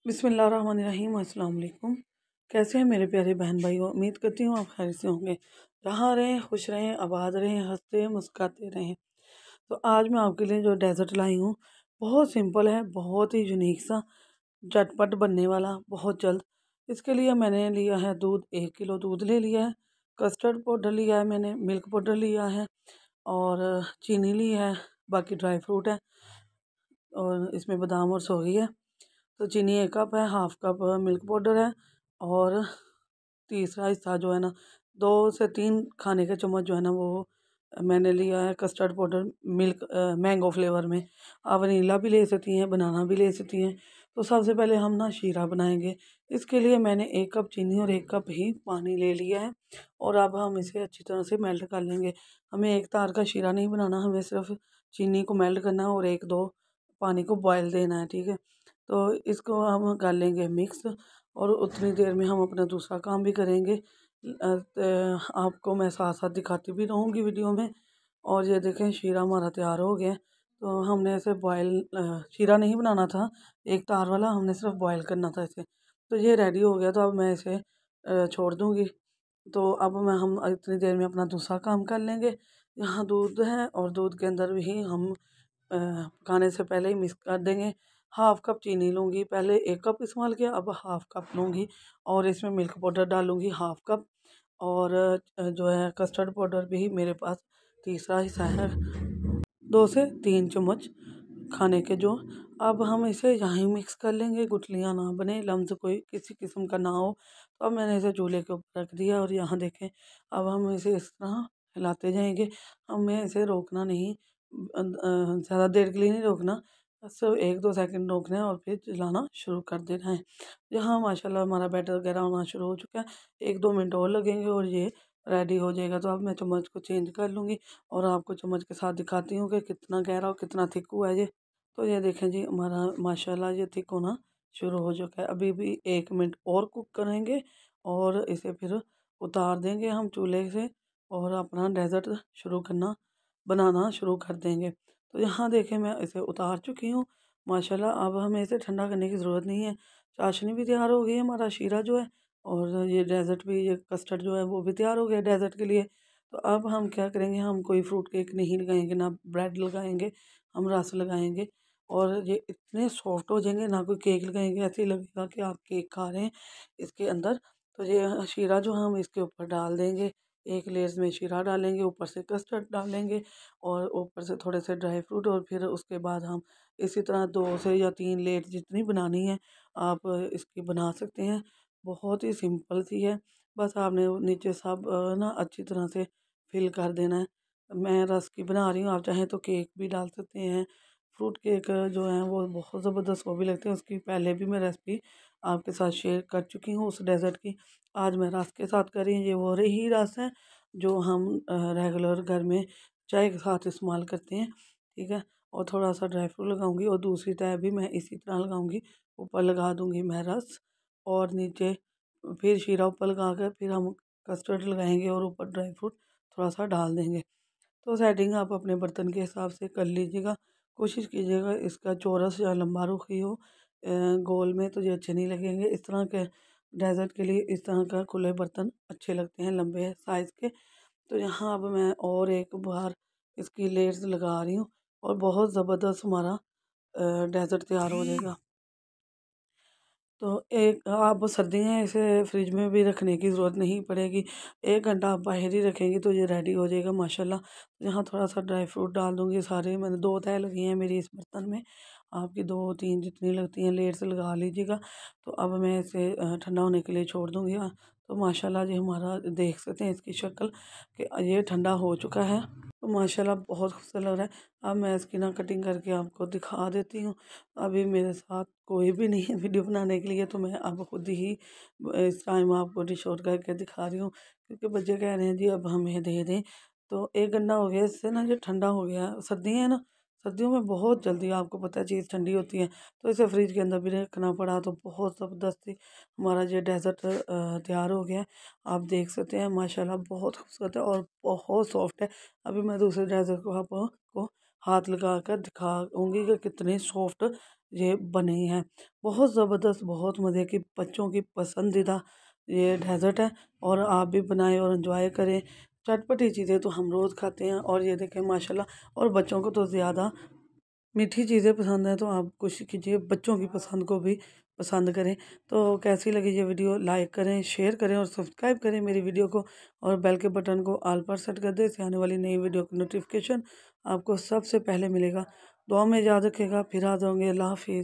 बिस्मिल्लाहिर्रहमानिर्रहीम। अस्सलाम वालेकुम। कैसे हैं मेरे प्यारे बहन भाई? उम्मीद करती हूँ आप खैर से होंगे। जहाँ रहें खुश रहें, आबाद रहें, हंसते मुस्कुराते रहें। तो आज मैं आपके लिए जो डेज़र्ट लाई हूँ बहुत सिंपल है, बहुत ही यूनिक सा, झटपट बनने वाला, बहुत जल्द। इसके लिए मैंने लिया है दूध, 1 किलो दूध ले लिया है। कस्टर्ड पाउडर लिया है मैंने, मिल्क पाउडर लिया है और चीनी ली है, बाकी ड्राई फ्रूट है और इसमें बादाम और सोगी है। तो चीनी 1 कप है, हाफ कप मिल्क पाउडर है और तीसरा हिस्सा जो है ना, 2 से 3 खाने के चम्मच जो है ना, वो मैंने लिया है custard powder, milk mango flavour में। आप वनीला भी ले सकती हैं, बनाना भी ले सकती हैं। तो सबसे पहले हम ना शीरा बनाएंगे। इसके लिए मैंने 1 कप चीनी और 1 कप ही पानी ले लिया है और अब हम इसे अच्छी तरह से मेल्ट कर लेंगे। हमें एक तार का शीरा नहीं बनाना, हमें सिर्फ चीनी को मेल्ट करना है और 1-2 पानी को बॉयल देना है, ठीक है। तो इसको हम कर लेंगे मिक्स और उतनी देर में हम अपना दूसरा काम भी करेंगे। आपको मैं साथ साथ दिखाती भी रहूँगी वीडियो में। और ये देखें, शीरा हमारा तैयार हो गया। तो हमने इसे बॉयल, शीरा नहीं बनाना था एक तार वाला, हमने सिर्फ बॉयल करना था इसे। तो ये रेडी हो गया, तो अब मैं इसे छोड़ दूँगी। तो अब हम इतनी देर में अपना दूसरा काम कर लेंगे। यहाँ दूध है और दूध के अंदर भी हम पकाने से पहले ही मिक्स कर देंगे। हाफ कप चीनी लूँगी, पहले 1 कप इस्तेमाल किया, अब हाफ कप लूँगी और इसमें मिल्क पाउडर डालूँगी हाफ कप और जो है कस्टर्ड पाउडर भी मेरे पास तीसरा हिस्सा है, 2 से 3 चम्मच खाने के जो। अब हम इसे यहाँ ही मिक्स कर लेंगे, गुठलियाँ ना बने, लम्स कोई किसी किस्म का ना हो। तो अब मैंने इसे चूल्हे के ऊपर रख दिया और यहाँ देखें, अब हम इसे इस तरह हिलाते जाएंगे। हमें इसे रोकना नहीं, ज़्यादा देर के लिए नहीं रोकना, सिर्फ 1-2 सेकंड रोकना है और फिर चलाना शुरू कर देना है। यहाँ माशाल्लाह हमारा बैटर वगैरह होना शुरू हो चुका है। 1-2 मिनट और लगेंगे और ये रेडी हो जाएगा। तो अब मैं चम्मच को चेंज कर लूँगी और आपको चम्मच के साथ दिखाती हूँ कि कितना गहरा और कितना थिक हुआ है ये। तो ये देखें जी, हमारा माशाल्लाह ये थिक होना शुरू हो चुका है। अभी भी 1 मिनट और कुक करेंगे और इसे फिर उतार देंगे हम चूल्हे से और अपना डेज़र्ट शुरू करना बनाना शुरू कर देंगे। तो यहाँ देखें, मैं इसे उतार चुकी हूँ माशाल्लाह। अब हमें इसे ठंडा करने की ज़रूरत नहीं है। चाशनी भी तैयार हो गई है, हमारा शीरा जो है, और ये डेज़र्ट भी, ये कस्टर्ड जो है वो भी तैयार हो गया डेज़र्ट के लिए। तो अब हम क्या करेंगे, हम कोई फ्रूट केक नहीं लगाएंगे, ना ब्रेड लगाएंगे, हम रस लगाएंगे। और ये इतने सॉफ्ट हो जाएंगे, ना कोई केक लगाएंगे, ऐसे ही लगेगा कि आप केक खा रहे हैं इसके अंदर। तो ये शीरा जो हम इसके ऊपर डाल देंगे, एक लेयर में शीरा डालेंगे, ऊपर से कस्टर्ड डालेंगे और ऊपर से थोड़े से ड्राई फ्रूट, और फिर उसके बाद हम इसी तरह 2 से या 3 लेयर जितनी बनानी है आप इसकी बना सकते हैं। बहुत ही सिंपल सी है, बस आपने नीचे सब ना अच्छी तरह से फिल कर देना है। मैं रस की बना रही हूँ, आप चाहें तो केक भी डाल सकते हैं। फ्रूट केक जो है वो बहुत ज़बरदस्त वो भी लगते हैं, उसकी पहले भी मैं रेसिपी आपके साथ शेयर कर चुकी हूँ उस डेज़र्ट की। आज मैं रस के साथ कर रही हूँ। ये वो रही रस है जो हम रेगुलर घर में चाय के साथ इस्तेमाल करते हैं, ठीक है। और थोड़ा सा ड्राई फ्रूट लगाऊंगी और दूसरी तय भी मैं इसी तरह लगाऊंगी। ऊपर लगा दूंगी मैं रस और नीचे फिर शीरा ऊपर लगा कर फिर हम कस्टर्ड लगाएंगे और ऊपर ड्राई फ्रूट थोड़ा सा डाल देंगे। तो सेटिंग आप अपने बर्तन के हिसाब से कर लीजिएगा। कोशिश कीजिएगा इसका चौरस या लंबा रुख ही हो, गोल में तो ये अच्छे नहीं लगेंगे। इस तरह के डेजर्ट के लिए इस तरह का खुले बर्तन अच्छे लगते हैं, लंबे साइज़ के। तो यहाँ अब मैं और एक बार इसकी लेयर्स लगा रही हूँ और बहुत ज़बरदस्त हमारा डेजर्ट तैयार हो जाएगा। तो एक आप सर्दियाँ हैं, इसे फ्रिज में भी रखने की ज़रूरत नहीं पड़ेगी। 1 घंटा आप बाहर ही रखेंगी तो ये रेडी हो जाएगा माशाल्लाह। यहाँ थोड़ा सा ड्राई फ्रूट डाल दूँगी, सारे मैंने 2 तह लगी हैं मेरी इस बर्तन में। आपकी 2-3 जितनी लगती हैं लेयर से लगा लीजिएगा। तो अब मैं इसे ठंडा होने के लिए छोड़ दूँगी। तो माशाल्लाह जी हमारा देख सकते हैं इसकी शक्ल कि ये ठंडा हो चुका है। तो माशाल्लाह बहुत खूबसूरत लग रहा है। अब मैं इसकी ना कटिंग करके आपको दिखा देती हूँ। अभी मेरे साथ कोई भी नहीं है वीडियो बनाने के लिए, तो मैं अब खुद ही इस टाइम आपको डिश आउट करके दिखा रही हूँ, क्योंकि बच्चे कह रहे हैं जी अब हमें दे दें। तो 1 घंटा हो गया इससे ना, ये ठंडा हो गया। सर्दियाँ हैं ना, सर्दियों में बहुत जल्दी आपको पता है चीज़ ठंडी होती है, तो इसे फ्रिज के अंदर भी रखना पड़ा। तो बहुत ज़बरदस्ती हमारा ये डेज़र्ट तैयार हो गया है। आप देख सकते हैं माशाल्लाह बहुत खूबसूरत है और बहुत सॉफ्ट है। अभी मैं दूसरे डेज़र्ट को आपको हाथ लगा कर दिखाऊंगी कि कितने सॉफ्ट ये बने हैं। बहुत ज़बरदस्त, बहुत मज़े की, बच्चों की पसंदीदा ये डेज़र्ट है। और आप भी बनाएं और एंजॉय करें। चटपटी चीज़ें तो हम रोज़ खाते हैं, और ये देखें माशाल्लाह। और बच्चों को तो ज़्यादा मीठी चीज़ें पसंद है, तो आप कोशिश कीजिए बच्चों की पसंद को भी पसंद करें। तो कैसी लगी ये वीडियो, लाइक करें, शेयर करें और सब्सक्राइब करें मेरी वीडियो को। और बेल के बटन को ऑल पर सेट कर दें, इससे आने वाली नई वीडियो की नोटिफिकेशन आपको सबसे पहले मिलेगा। दुआ में याद रखेगा, फिर आ जाऊँगी। अल्लाह हाफिज़।